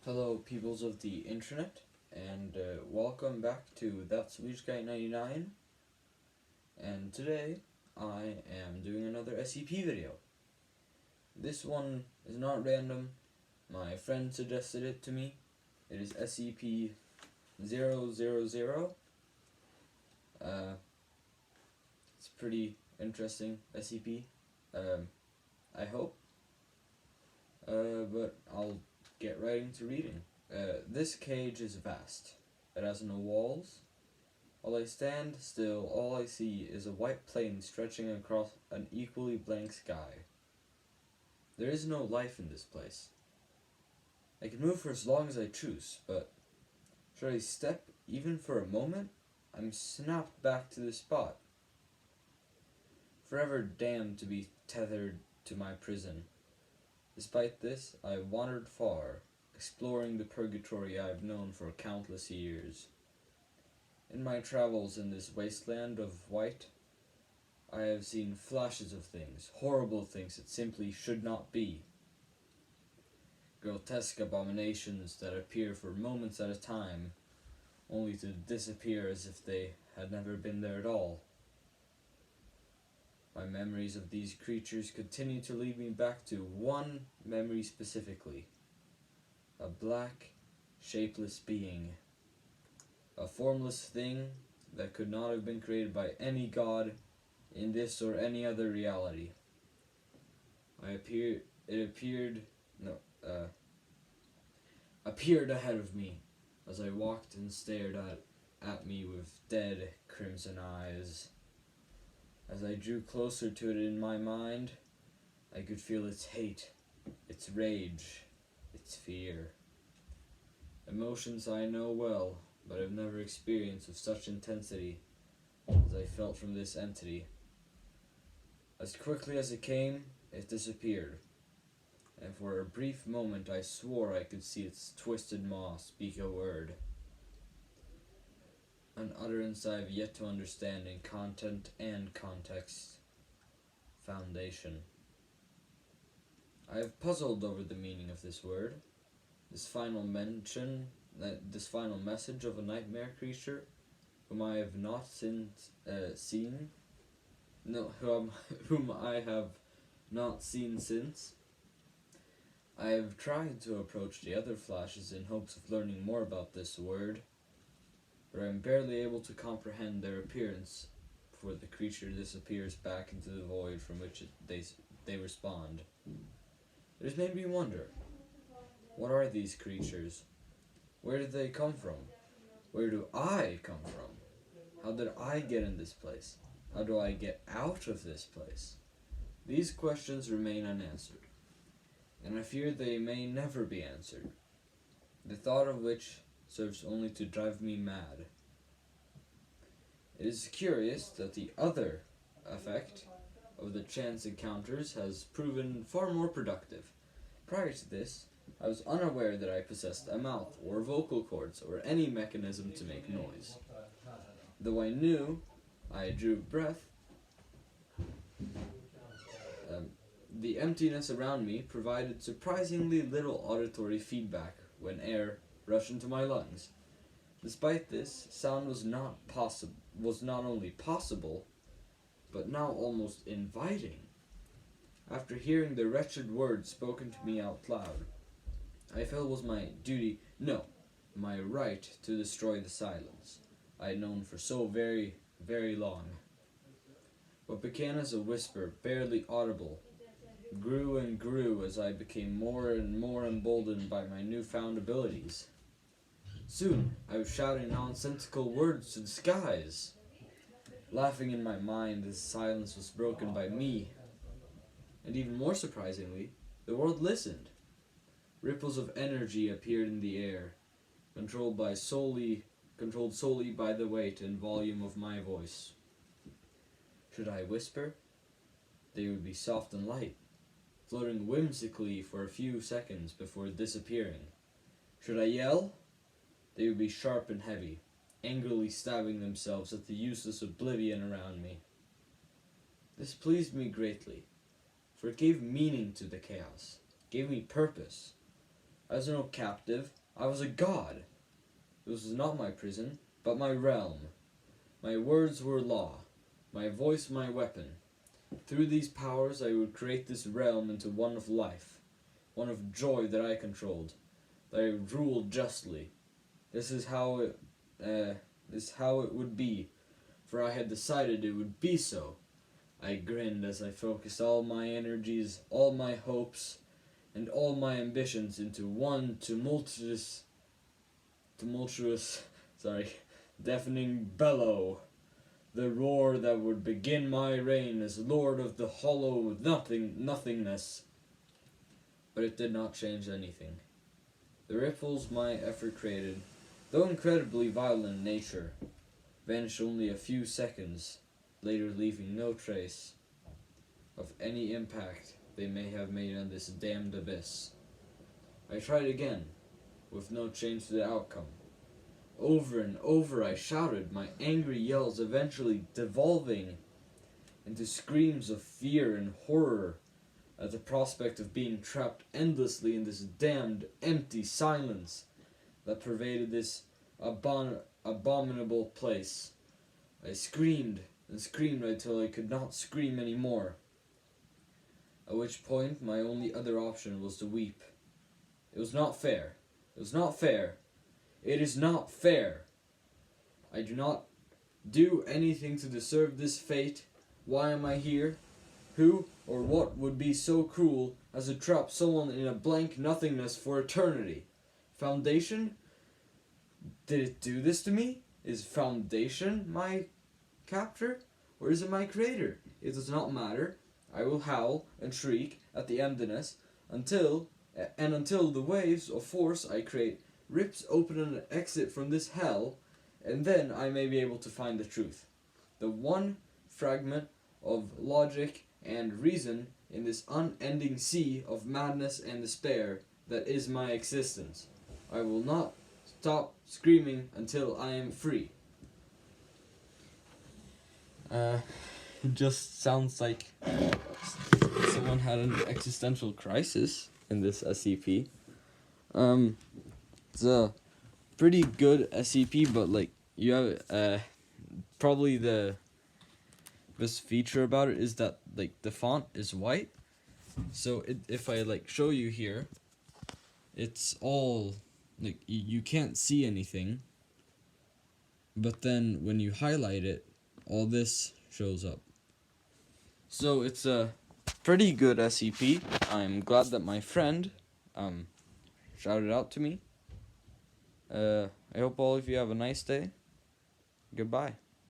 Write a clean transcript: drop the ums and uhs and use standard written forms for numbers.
Hello, peoples of the internet, and welcome back to That Swedish Guy 99. And today I am doing another SCP video. This one is not random. My friend suggested it to me. It is SCP-000. It's pretty interesting SCP. I hope. But I'll get right into reading. This cage is vast. It has no walls. While I stand still, all I see is a white plain stretching across an equally blank sky. There is no life in this place. I can move for as long as I choose, but should I step even for a moment, I'm snapped back to the spot. Forever damned to be tethered to my prison. Despite this, I wandered far, exploring the purgatory I have known for countless years. In my travels in this wasteland of white, I have seen flashes of things, horrible things that simply should not be. Grotesque abominations that appear for moments at a time, only to disappear as if they had never been there at all. My memories of these creatures continue to lead me back to one memory specifically. A black, shapeless being. A formless thing that could not have been created by any god in this or any other reality. Appeared ahead of me as I walked and stared at me with dead, crimson eyes. As I drew closer to it in my mind, I could feel its hate, its rage, its fear. Emotions I know well, but have never experienced with such intensity as I felt from this entity. As quickly as it came, it disappeared, and for a brief moment I swore I could see its twisted maw speak a word. An utterance I have yet to understand in content and context. Foundation. I have puzzled over the meaning of this word, this final message of a nightmare creature whom I have not whom I have not seen since. I have tried to approach the other flashes in hopes of learning more about this word, but I am barely able to comprehend their appearance before the creature disappears back into the void from which they respond. It has made me wonder, what are these creatures? Where did they come from? Where do I come from? How did I get in this place? How do I get out of this place? These questions remain unanswered, and I fear they may never be answered, the thought of which serves only to drive me mad. It is curious that the other effect of the chance encounters has proven far more productive. Prior to this, I was unaware that I possessed a mouth or vocal cords or any mechanism to make noise. Though I knew I drew breath, the emptiness around me provided surprisingly little auditory feedback when air rushed into my lungs. Despite this, sound was not only possible, but now almost inviting. After hearing the wretched words spoken to me out loud, I felt it was my duty, no, my right to destroy the silence I had known for so very, very long. What began as a whisper, barely audible, grew and grew as I became more and more emboldened by my newfound abilities. Soon, I was shouting nonsensical words to the skies, laughing in my mind as silence was broken by me. And even more surprisingly, the world listened. Ripples of energy appeared in the air, controlled solely by the weight and volume of my voice. Should I whisper? They would be soft and light, floating whimsically for a few seconds before disappearing. Should I yell? They would be sharp and heavy, angrily stabbing themselves at the useless oblivion around me. This pleased me greatly, for it gave meaning to the chaos, gave me purpose. I was no captive. I was a god. This was not my prison, but my realm. My words were law. My voice my weapon. Through these powers I would create this realm into one of life, one of joy that I controlled, that I ruled justly. This is how it would be, for I had decided it would be so. I grinned as I focused all my energies, all my hopes, and all my ambitions into one deafening bellow. The roar that would begin my reign as lord of the hollow nothingness. But it did not change anything. The ripples my effort created, though incredibly violent in nature, vanished only a few seconds, later leaving no trace of any impact they may have made on this damned abyss. I tried again, with no change to the outcome. Over and over I shouted, my angry yells eventually devolving into screams of fear and horror at the prospect of being trapped endlessly in this damned empty silence that pervaded this abominable place. I screamed and screamed until I could not scream any more, at which point my only other option was to weep. It was not fair. It was not fair. It is not fair. I do not do anything to deserve this fate. Why am I here? Who or what would be so cruel as to trap someone in a blank nothingness for eternity? Foundation? Did it do this to me? Is Foundation my captor? Or is it my creator? It does not matter. I will howl and shriek at the emptiness until the waves of force I create rips open an exit from this hell, and then I may be able to find the truth. The one fragment of logic and reason in this unending sea of madness and despair that is my existence. I will not stop screaming until I am free. It just sounds like someone had an existential crisis in this SCP. It's a pretty good SCP, but like you have probably the best feature about it is that like the font is white. So if I like show you here, it's all like you can't see anything. But then when you highlight it, all this shows up. So it's a pretty good SCP. I'm glad that my friend shouted out to me. I hope all of you have a nice day. Goodbye.